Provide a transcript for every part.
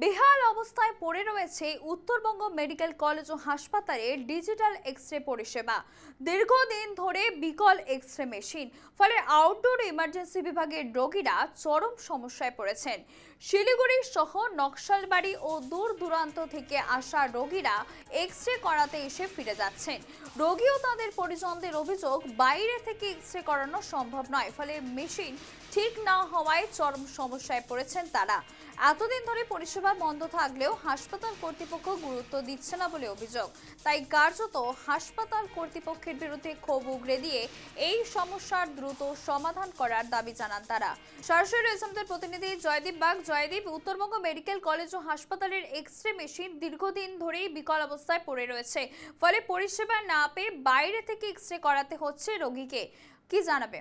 বেহাল অবস্থায় পড়ে রয়েছে উত্তরবঙ্গ মেডিকেল কলেজ ও হাসপাতালে ডিজিটাল এক্স-রে পরিষেবা। দীর্ঘদিন ধরে বিকল এক্স-রে মেশিন, ফলে আউটডোর ইমার্জেন্সি বিভাগের রোগীরা চরম সমস্যায় পড়েছেন। শিলিগুড়ি সহ নকশালবাড়ি ও দূর দূরান্ত থেকে আসা রোগীরা এক্স-রে করাতে এসে ফিরে যাচ্ছেন। রোগী ও তাদের পরিজনদের অভিযোগ, বাইরে থেকে এক্স-রে করানো সম্ভব নয়, ফলে মেশিন ঠিক না হওয়ায় চরম সমস্যায় পড়েছেন তারা। এতদিন ধরে পরিষেবা বন্ধ থাকলেও হাসপাতাল কর্তৃপক্ষ গুরুত্ব দিচ্ছে না বলে অভিযোগ। তাই কার্যত হাসপাতাল কর্তৃপক্ষের বিরুদ্ধে ক্ষোভ উগরে দিয়ে এই সমস্যার দ্রুত সমাধান করার দাবি জানান তারা। সরাসরি রয়েছে আমাদের প্রতিনিধি জয়দীপ বাগ। জয়দীপ, উত্তরবঙ্গ মেডিকেল কলেজ ও হাসপাতালের এক্স-রে মেশিন দীর্ঘদিন ধরেই বিকল অবস্থায় পড়ে রয়েছে, ফলে পরিষেবা না পেয়ে বাইরে থেকে এক্স-রে করাতে হচ্ছে রোগীকে। কি জানাবে?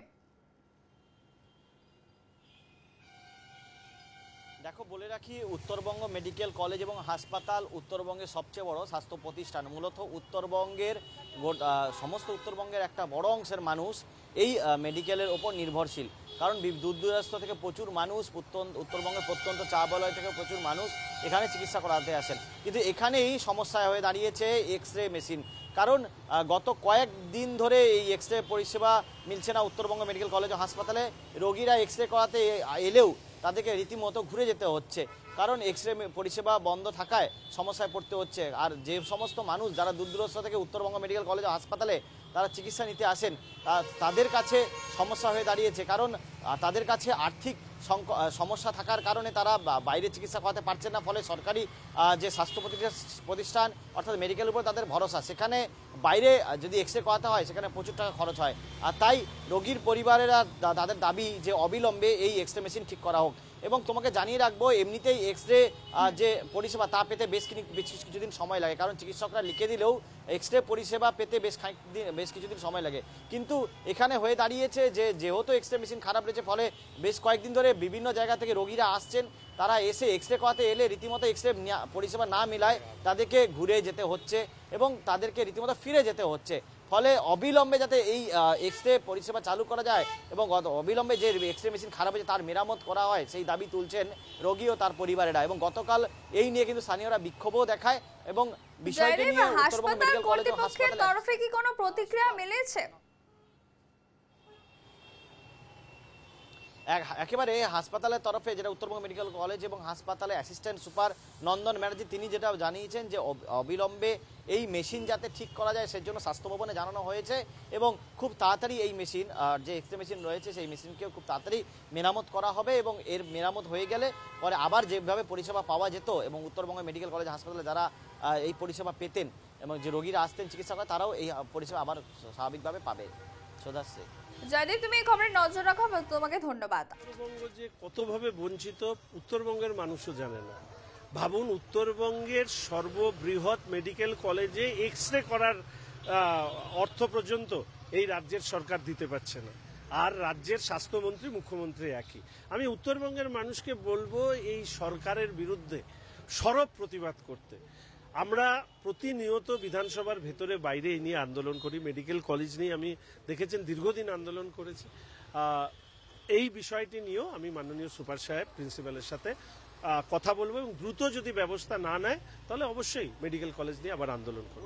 দেখো, বলে রাখি, উত্তরবঙ্গ মেডিকেল কলেজ এবং হাসপাতাল উত্তরবঙ্গের সবচেয়ে বড় স্বাস্থ্য প্রতিষ্ঠান। মূলত উত্তরবঙ্গের সমস্ত উত্তরবঙ্গের একটা বড় অংশের মানুষ এই মেডিকেলের ওপর নির্ভরশীল। কারণ দূর দূরান্ত থেকে প্রচুর মানুষ, উত্তরবঙ্গের প্রত্যন্ত চা বলয় থেকে প্রচুর মানুষ এখানে চিকিৎসা করাতে আসেন। কিন্তু এখানেই সমস্যা হয়ে দাঁড়িয়েছে এক্স-রে মেশিন। কারণ গত কয়েকদিন ধরে এই এক্স-রে পরিষেবা মিলছে না উত্তরবঙ্গ মেডিকেল কলেজ ও হাসপাতালে। রোগীরা এক্স-রে করাতে এলেও তাদেরকে রীতিমতো ঘুরে যেতে হচ্ছে, কারণ এক্স-রে পরিষেবা বন্ধ থাকায় সমস্যায় পড়তে হচ্ছে। আর যে সমস্ত মানুষ যারা দূর দূরান্ত থেকে উত্তরবঙ্গ মেডিকেল কলেজ ও হাসপাতালে তারা চিকিৎসা নিতে আসেন, তাদের কাছে সমস্যা হয়ে দাঁড়িয়েছে। কারণ তাদের কাছে আর্থিক সমস্যা থাকার কারণে তারা বাইরে চিকিৎসা করাতে পারছেন না। ফলে সরকারি যে স্বাস্থ্য প্রতিষ্ঠান অর্থাৎ মেডিকেলের উপর তাদের ভরসা, সেখানে বাইরে যদি এক্স-রে করাতে হয় সেখানে প্রচুর টাকা খরচ হয়। আর তাই রোগীর পরিবারেরা তাদের দাবি যে অবিলম্বে এই এক্স-রে মেশিন ঠিক করা হোক। এবং তোমাকে জানিয়ে রাখবো, এমনিতেই এক্স-রে যে পরিষেবা তা পেতে বেশ কিছুদিন সময় লাগে, কারণ চিকিৎসকরা লিখে দিলেও এক্স-রে পরিষেবা পেতে বেশ কিছুদিন সময় লাগে। কিন্তু এখানে হয়ে দাঁড়িয়েছে যে যেহেতু এক্স-রে মেশিন খারাপ রয়েছে, ফলে বেশ কয়েকদিন ধরে বিভিন্ন জায়গা থেকে রোগীরা আসছেন। তারা এসে এক্স-রে করাতে এলে রীতিমতো এক্স-রে পরিষেবা না মিলায় তাদেরকে ঘুরে যেতে হচ্ছে এবং তাদেরকে রীতিমতো ফিরে যেতে হচ্ছে। ফলে অবিলম্বে যাতে এই এক্স-রে পরিষেবা চালু করা যায় এবং অবিলম্বে যে এক্স-রে মেশিন খারাপ হয়েছে তার মেরামত করা হয়, সেই দাবি তুলছেন রোগী ও তার পরিবারেরা। এবং গতকাল এই নিয়ে কিন্তু স্থানীয়রা বিক্ষোভও দেখায় এবং বিষয়টি নিয়ে উত্তরবঙ্গ মেডিকেল কলেজ ও হাসপাতালের তরফে কি কোনো প্রতিক্রিয়া মিলেছে? একেবারে হাসপাতালের তরফে, যেটা উত্তরবঙ্গ মেডিকেল কলেজ এবং হাসপাতালে অ্যাসিস্ট্যান্ট সুপার নন্দন ব্যানার্জি, তিনি যেটা জানিয়েছেন যে অবিলম্বে এই মেশিন যাতে ঠিক করা যায় সেজন্য স্বাস্থ্য ভবনে জানানো হয়েছে এবং খুব তাড়াতাড়ি এই মেশিন, যে এক্স-রে মেশিন রয়েছে সেই মেশিনকেও খুব তাড়াতাড়ি মেরামত করা হবে এবং এর মেরামত হয়ে গেলে পরে আবার যেভাবে পরিষেবা পাওয়া যেত এবং উত্তরবঙ্গ মেডিকেল কলেজ হাসপাতালে যারা এই পরিষেবা পেতেন এবং যে রোগীরা আসতেন চিকিৎসা করে, তারাও এই পরিষেবা আবার স্বাভাবিকভাবে পাবে। সোদাসে জয়দীপ, তুমি এই খবরে নজর রাখো, তোমাকে ধন্যবাদ। উত্তরবঙ্গ যে কতভাবে বঞ্চিত উত্তরবঙ্গের মানুষও জানে না। ভাবুন, উত্তরবঙ্গের সর্ববৃহৎ মেডিকেল কলেজে এক্স-রে করার অর্থ পর্যন্ত এই রাজ্যের সরকার দিতে পারছে না, আর রাজ্যের স্বাস্থ্যমন্ত্রী মুখ্যমন্ত্রী একই। আমি উত্তরবঙ্গের মানুষকে বলবো এই সরকারের বিরুদ্ধে সরব প্রতিবাদ করতে। আমরা প্রতিনিয়ত বিধানসভার ভেতরে বাইরে এই নিয়ে আন্দোলন করি। মেডিকেল কলেজ নিয়ে আমি দেখেছেন দীর্ঘদিন আন্দোলন করেছি। এই বিষয়টি নিয়েও আমি মাননীয় সুপার সাহেব প্রিন্সিপালের সাথে কথা বলবো এবং দ্রুত যদি ব্যবস্থা না নেয় তাহলে অবশ্যই মেডিকেল কলেজ নিয়ে আবার আন্দোলন করব।